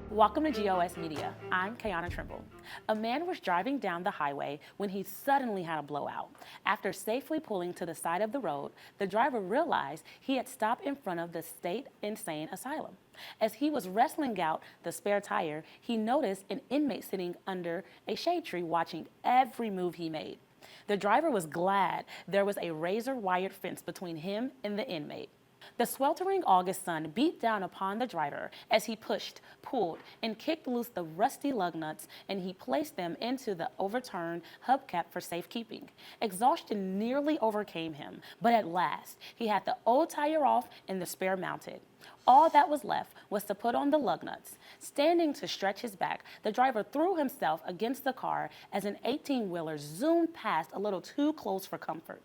Welcome to GOS Media. I'm Kayana Trimble. A man was driving down the highway when he suddenly had a blowout. After safely pulling to the side of the road, the driver realized he had stopped in front of the state insane asylum. As he was wrestling out the spare tire, he noticed an inmate sitting under a shade tree watching every move he made. The driver was glad there was a razor-wired fence between him and the inmate. The sweltering August sun beat down upon the driver as he pushed, pulled, and kicked loose the rusty lug nuts, and he placed them into the overturned hubcap for safekeeping. Exhaustion nearly overcame him, but at last he had the old tire off and the spare mounted. All that was left was to put on the lug nuts. Standing to stretch his back, the driver threw himself against the car as an 18-wheeler zoomed past a little too close for comfort.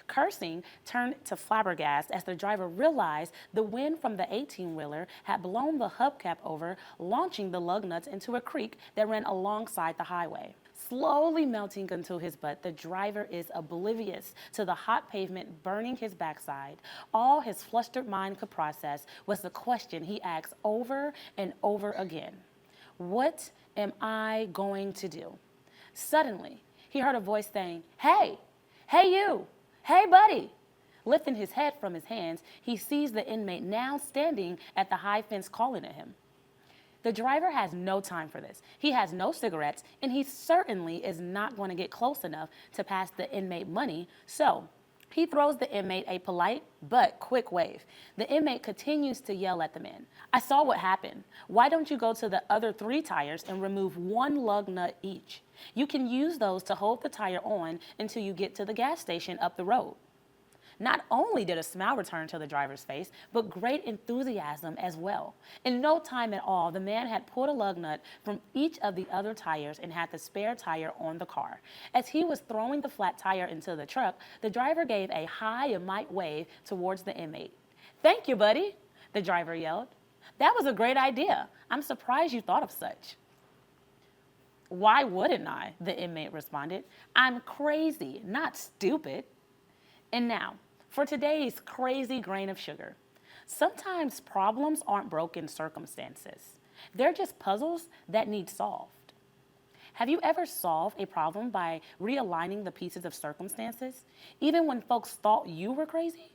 Cursing turned to flabbergasted as the driver realized the wind from the 18-wheeler had blown the hubcap over, launching the lug nuts into a creek that ran alongside the highway. Slowly melting into his butt, the driver is oblivious to the hot pavement burning his backside. All his flustered mind could process was the question he asked over and over again. What am I going to do? Suddenly, he heard a voice saying, "Hey, you! Hey, buddy!" Lifting his head from his hands, he sees the inmate now standing at the high fence calling at him. The driver has no time for this. He has no cigarettes, and he certainly is not going to get close enough to pass the inmate money, so he throws the inmate a polite but quick wave. The inmate continues to yell at the man. "I saw what happened. Why don't you go to the other 3 tires and remove 1 lug nut each? You can use those to hold the tire on until you get to the gas station up the road." Not only did a smile return to the driver's face, but great enthusiasm as well. In no time at all, the man had pulled a lug nut from each of the other tires and had the spare tire on the car. As he was throwing the flat tire into the truck, the driver gave a high and mighty wave towards the inmate. "Thank you, buddy," the driver yelled. "That was a great idea. I'm surprised you thought of such." "Why wouldn't I?" the inmate responded. "I'm crazy, not stupid." And now, for today's crazy grain of sugar. Sometimes problems aren't broken circumstances. They're just puzzles that need solved. Have you ever solved a problem by realigning the pieces of circumstances, even when folks thought you were crazy?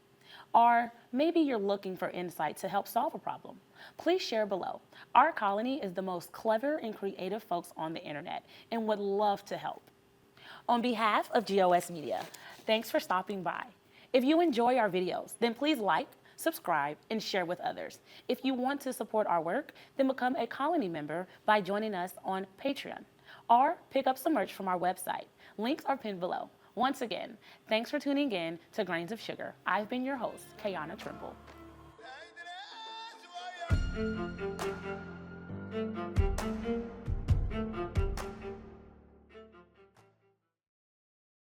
Or maybe you're looking for insight to help solve a problem. Please share below. Our colony is the most clever and creative folks on the internet and would love to help. On behalf of GOS Media, thanks for stopping by. If you enjoy our videos, then please like, subscribe, and share with others. If you want to support our work, then become a colony member by joining us on Patreon, or pick up some merch from our website. Links are pinned below. Once again, thanks for tuning in to Grains of Sugar. I've been your host, Kayana Trimble.